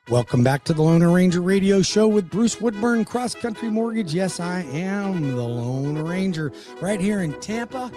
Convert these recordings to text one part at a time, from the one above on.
Welcome back to the Lone Ranger Radio Show with Bruce Woodburn, Cross Country Mortgage. Yes, I am the Lone Ranger right here in Tampa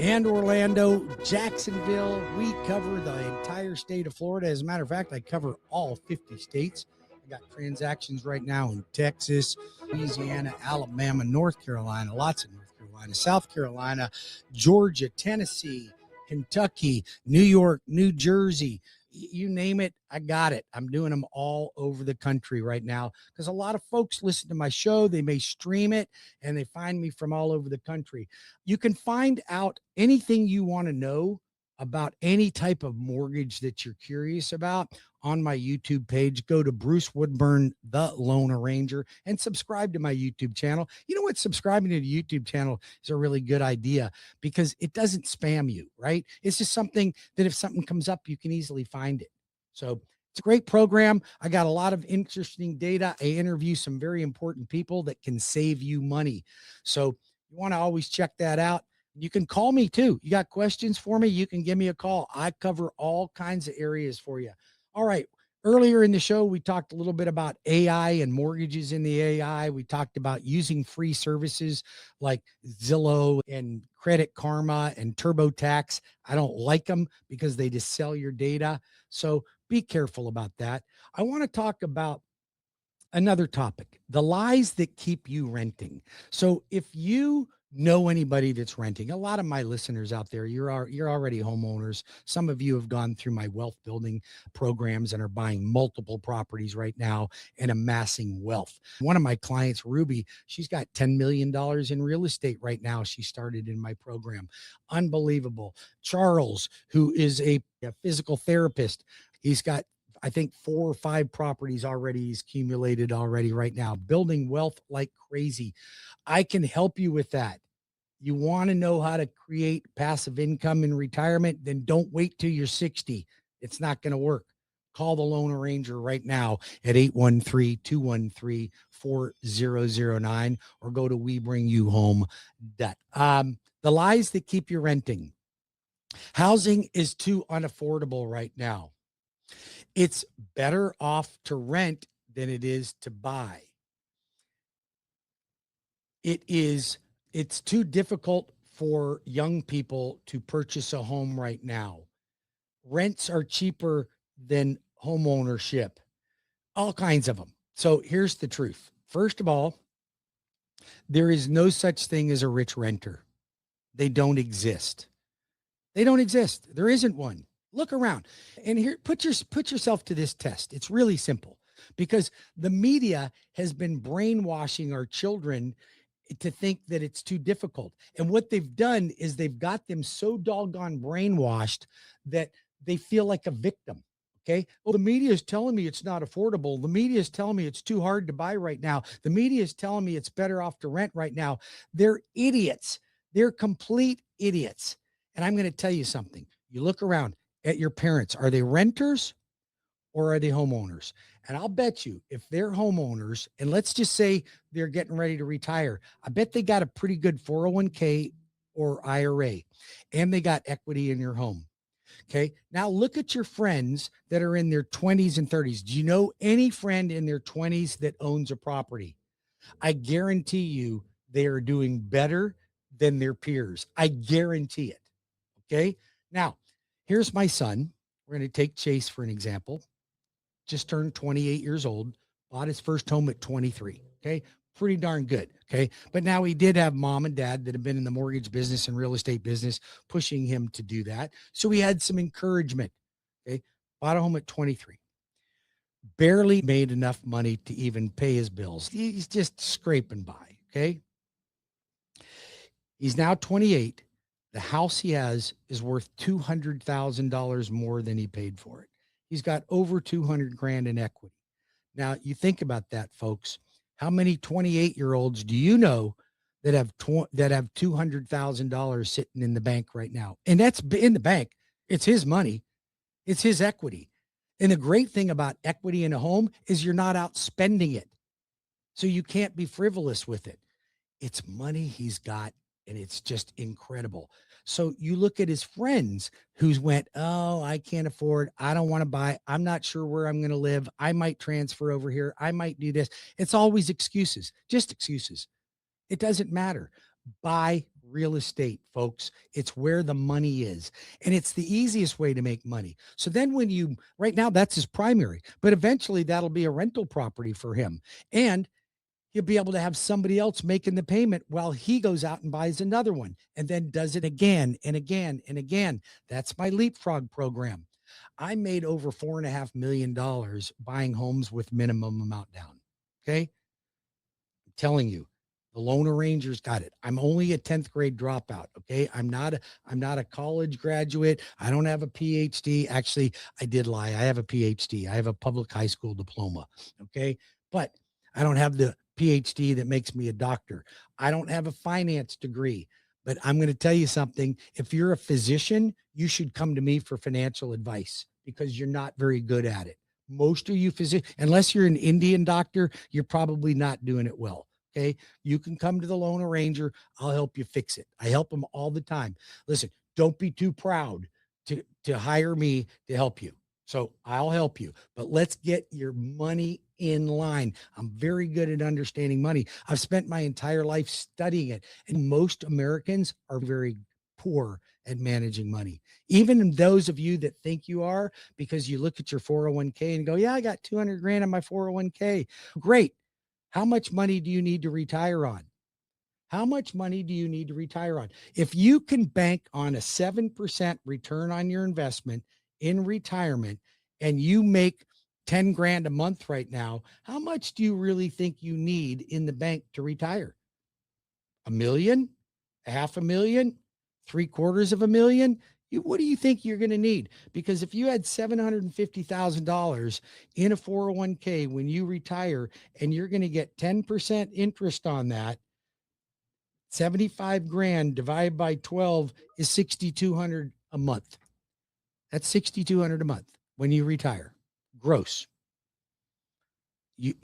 and Orlando, Jacksonville. We cover the entire state of Florida. As a matter of fact, I cover all 50 states. I got transactions right now in Texas, Louisiana, Alabama, North Carolina, lots of North Carolina, South Carolina, Georgia, Tennessee, Kentucky, New York, New Jersey. You name it, I got it. I'm doing them all over the country right now because a lot of folks listen to my show. They may stream it and they find me from all over the country. You can find out anything you want to know about any type of mortgage that you're curious about on my YouTube page. Go to Bruce Woodburn, the Lone Ranger, and subscribe to my YouTube channel. You know what? Subscribing to the YouTube channel is a really good idea because it doesn't spam you, right? It's just something that if something comes up, you can easily find it. So it's a great program. I got a lot of interesting data. I interview some very important people that can save you money. So you want to always check that out. You can call me too. You got questions for me? You can give me a call. I cover all kinds of areas for you. All right. Earlier in the show, we talked a little bit about AI and mortgages in the AI. We talked about using free services like Zillow and Credit Karma and TurboTax. I don't like them because they just sell your data. So be careful about that. I want to talk about another topic, the lies that keep you renting. So if you know anybody that's renting, a lot of my listeners out there, you're already homeowners. Some of you have gone through my wealth building programs and are buying multiple properties right now and amassing wealth. One of my clients, Ruby, she's got $10 million in real estate right now. She started in my program. Unbelievable. Charles, who is a physical therapist, he's got I think 4 or 5 properties already he's accumulated already right now, building wealth like crazy. I can help you with that. You want to know how to create passive income in retirement? Then don't wait till you're 60. It's not going to work. Call the Lone Ranger right now at 813-213-4009 or go to WeBringYouHome.com. The lies that keep you renting. Housing is too unaffordable right now. It's better off to rent than it is to buy. It's too difficult for young people to purchase a home right now. Rents are cheaper than home ownership, all kinds of them. So here's the truth. First of all, there is no such thing as a rich renter. They don't exist. They don't exist. There isn't one. Look around and here, put yourself to this test. It's really simple because the media has been brainwashing our children to think that it's too difficult. And what they've done is they've got them so doggone brainwashed that they feel like a victim. Okay. Well, the media is telling me it's not affordable. The media is telling me it's too hard to buy right now. The media is telling me it's better off to rent right now. They're idiots. They're complete idiots. And I'm going to tell you something. You look around at your parents. Are they renters or are they homeowners? And I'll bet you if they're homeowners, and let's just say they're getting ready to retire, I bet they got a pretty good 401k or IRA, and they got equity in your home. Okay. Now look at your friends that are in their 20s and 30s. Do you know any friend in their 20s that owns a property? I guarantee you they are doing better than their peers. I guarantee it. Okay. Now, here's my son. We're going to take Chase for an example. Just turned 28 years old, bought his first home at 23. Okay. Pretty darn good. Okay. But now he did have mom and dad that have been in the mortgage business and real estate business pushing him to do that. So he had some encouragement. Okay. Bought a home at 23. Barely made enough money to even pay his bills. He's just scraping by. Okay. He's now 28. The house he has is worth $200,000 more than he paid for it. He's got over 200 grand in equity. Now you think about that, folks. How many 28-year-olds do you know that have $200,000 sitting in the bank right now? And that's in the bank. It's his money. It's his equity. And the great thing about equity in a home is you're not out spending it. So you can't be frivolous with it. It's money he's got, and it's just incredible. So you look at his friends who's went, oh, I can't afford, I don't want to buy, I'm not sure where I'm going to live. I might transfer over here. I might do this. It's always excuses, just excuses. It doesn't matter. Buy real estate, folks. It's where the money is. And it's the easiest way to make money. So then right now, that's his primary, but eventually that'll be a rental property for him. And he'll be able to have somebody else making the payment while he goes out and buys another one and then does it again and again and again. That's my Leapfrog program. I made over $4.5 million buying homes with minimum amount down. Okay. Telling you, the Lone Ranger's got it. I'm only a 10th grade dropout. Okay. I'm not a college graduate. I don't have a PhD. Actually, I did lie. I have a PhD. I have a public high school diploma. Okay. But I don't have the PhD that makes me a doctor. I don't have a finance degree. But I'm going to tell you something. If you're a physician, you should come to me for financial advice because you're not very good at it. Most of you physicians, unless you're an Indian doctor, you're probably not doing it well. Okay. You can come to the Lone Ranger. I'll help you fix it. I help them all the time. Listen, don't be too proud to hire me to help you. So I'll help you, but let's get your money in line. I'm very good at understanding money. I've spent my entire life studying it. And most Americans are very poor at managing money. Even those of you that think you are, because you look at your 401k and go, yeah, I got 200 grand on my 401k. Great. How much money do you need to retire on? How much money do you need to retire on? If you can bank on a 7% return on your investment in retirement and you make 10 grand a month right now, how much do you really think you need in the bank to retire? $1 million, $500,000, $750,000? What do you think you're going to need? Because if you had $750,000 in a 401k when you retire and you're going to get 10% interest on that, 75 grand divided by 12 is 6,200 a month. That's 6,200 a month when you retire. Gross.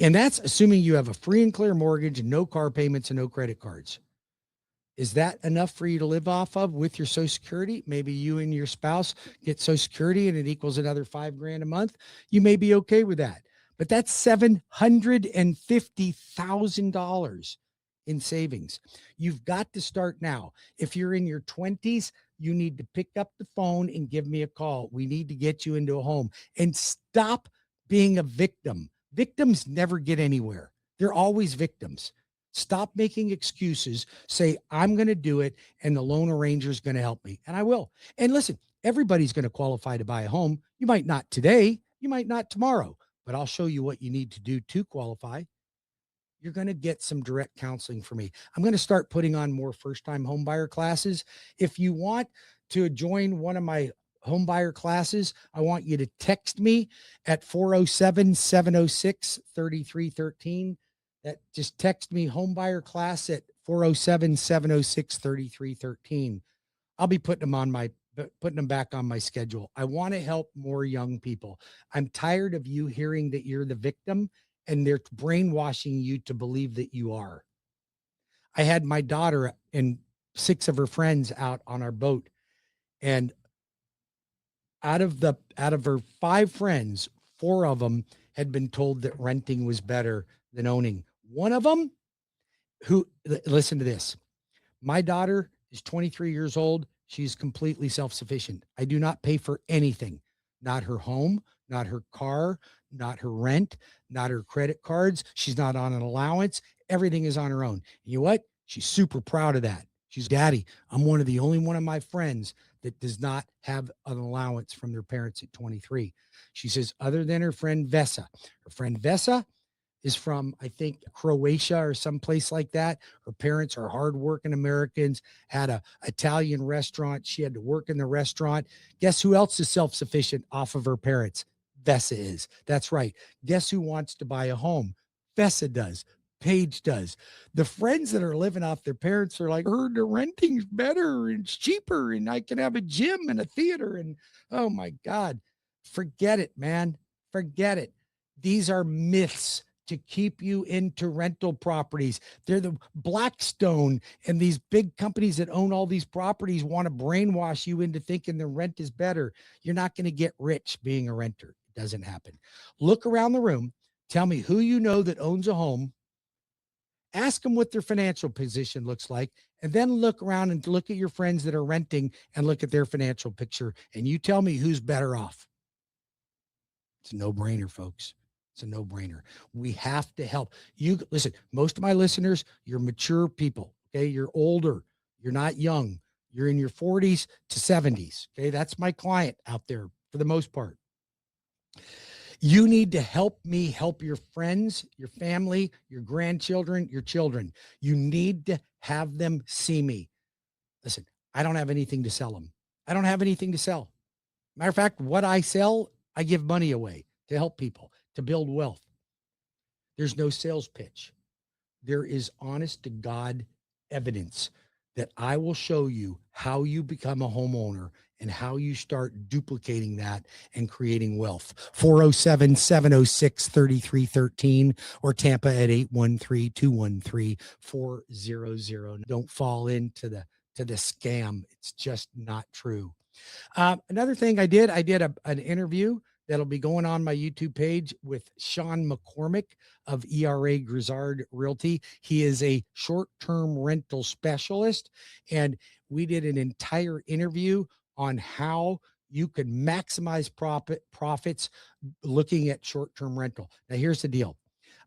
And that's assuming you have a free and clear mortgage and no car payments and no credit cards. Is that enough for you to live off of with your Social Security? Maybe you and your spouse get Social Security and it equals another 5 grand a month. You may be okay with that, but that's $750,000 in savings. You've got to start now. If you're in your 20s, you need to pick up the phone and give me a call. We need to get you into a home and stop being a victim. Victims never get anywhere. They're always victims. Stop making excuses. Say, I'm going to do it, and the Lone Ranger is going to help me. And I will. And listen, everybody's going to qualify to buy a home. You might not today. You might not tomorrow. But I'll show you what you need to do to qualify. You're going to get some direct counseling from me. I'm going to start putting on more first-time homebuyer classes. If you want to join one of my homebuyer classes, I want you to text me at 407-706-3313. That just text me homebuyer class at 407-706-3313. I'll be putting them back on my schedule. I want to help more young people. I'm tired of you hearing that you're the victim and they're brainwashing you to believe that you are. I had my daughter and 6 of her friends out on our boat, and out of her 5 friends, 4 of them had been told that renting was better than owning. One of them listen to this. My daughter is 23 years old. She's completely self-sufficient. I do not pay for anything, not her home, not her car, not her rent, not her credit cards. She's not on an allowance. Everything is on her own. You know what? She's super proud of that. She's, Daddy, I'm one of the only one of my friends that does not have an allowance from their parents at 23. She says, other than her friend Vesa. Her friend Vesa is from, I think, Croatia or someplace like that. Her parents are hardworking Americans, had a Italian restaurant. She had to work in the restaurant. Guess who else is self-sufficient off of her parents? Vesa is. That's right. Guess who wants to buy a home? Vesa does. Paige does. The friends that are living off their parents are like, heard the renting's better and it's cheaper and I can have a gym and a theater. And oh my God, forget it, man. Forget it. These are myths. to keep you into rental properties. They're the Blackstone and these big companies that own all these properties want to brainwash you into thinking the rent is better. You're not going to get rich being a renter. It doesn't happen. Look around the room. Tell me who you know that owns a home. Ask them what their financial position looks like, and then look around and look at your friends that are renting and look at their financial picture, and you tell me who's better off. It's a no-brainer, folks. It's a no-brainer. We have to help you. Listen, most of my listeners, you're mature people. Okay. You're older. You're not young. You're in your 40s to 70s. Okay. That's my client out there for the most part. You need to help me help your friends, your family, your grandchildren, your children. You need to have them see me. Listen, I don't have anything to sell them. I don't have anything to sell. Matter of fact, what I sell, I give money away to help people, to build wealth. There's no sales pitch. There is honest to God evidence that I will show you how you become a homeowner and how you start duplicating that and creating wealth. 407-706-3313 or Tampa at 813-213-400. Don't fall into the scam. It's just not true. Another thing I did an interview that'll be going on my YouTube page with Sean McCormick of ERA Grizzard Realty. He is a short-term rental specialist, and we did an entire interview on how you can maximize profits looking at short-term rental. Now, here's the deal.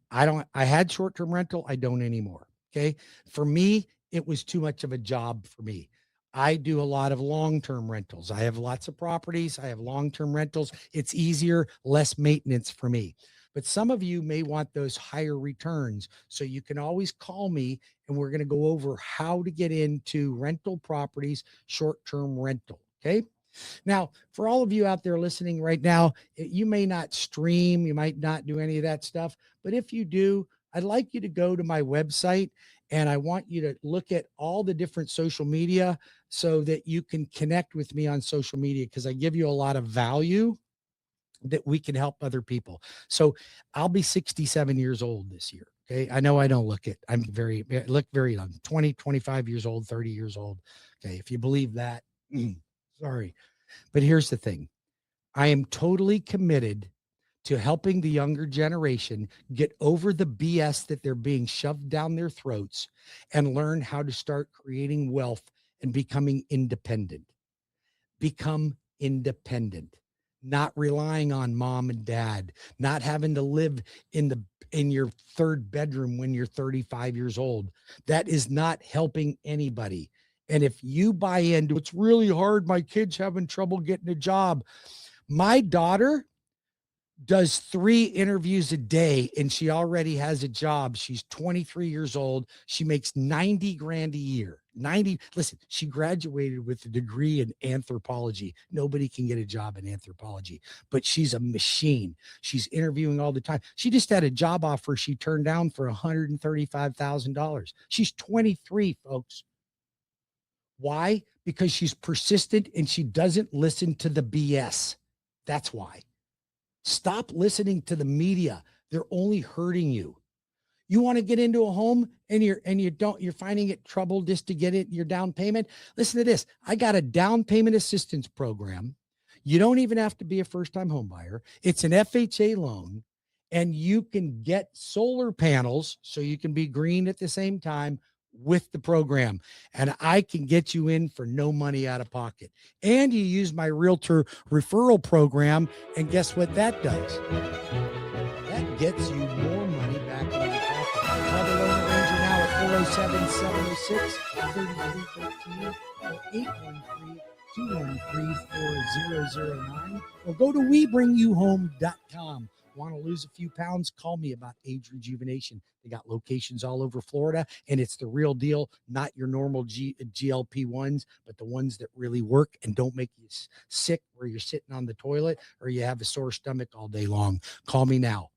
I had short-term rental. I don't anymore. Okay. For me, it was too much of a job for me. I do a lot of long-term rentals. I have lots of properties. I have long-term rentals. It's easier, less maintenance for me. But some of you may want those higher returns. So you can always call me and we're going to go over how to get into rental properties, short-term rental. Okay. Now, for all of you out there listening right now, you may not stream, you might not do any of that stuff, but if you do, I'd like you to go to my website and I want you to look at all the different social media so that you can connect with me on social media, because I give you a lot of value that we can help other people. So I'll be 67 years old this year. Okay. I know I don't look it. I look very young, 20, 25 years old, 30 years old. Okay. If you believe that, sorry. But here's the thing. I am totally committed to helping the younger generation get over the BS that they're being shoved down their throats and learn how to start creating wealth and becoming independent. Become independent, not relying on mom and dad, not having to live in your third bedroom when you're 35 years old. That is not helping anybody. And if you buy into it's really hard, my kid's having trouble getting a job. My daughter does 3 interviews a day and she already has a job. She's 23 years old. She makes 90 grand a year. 90. Listen, she graduated with a degree in anthropology. Nobody can get a job in anthropology, but she's a machine. She's interviewing all the time. She just had a job offer she turned down for $135,000. She's 23, folks. Why? Because she's persistent and she doesn't listen to the BS. That's why. Stop listening to the media. They're only hurting you. You want to get into a home and you're finding it trouble just to get it, your down payment. Listen to this. I got a down payment assistance program. You don't even have to be a first-time home buyer. It's an FHA loan and you can get solar panels so you can be green at the same time with the program. And I can get you in for no money out of pocket. And you use my realtor referral program. And guess what that does? That gets you more money back in your pocket. Call the Loan Ranger now at 407-706-3313 or 813-213-4009 or go to WeBringYouHome.com. Want to lose a few pounds? Call me about age rejuvenation. They got locations all over Florida, and it's the real deal, not your normal GLP-1s, but the ones that really work and don't make you sick where you're sitting on the toilet or you have a sore stomach all day long. Call me now,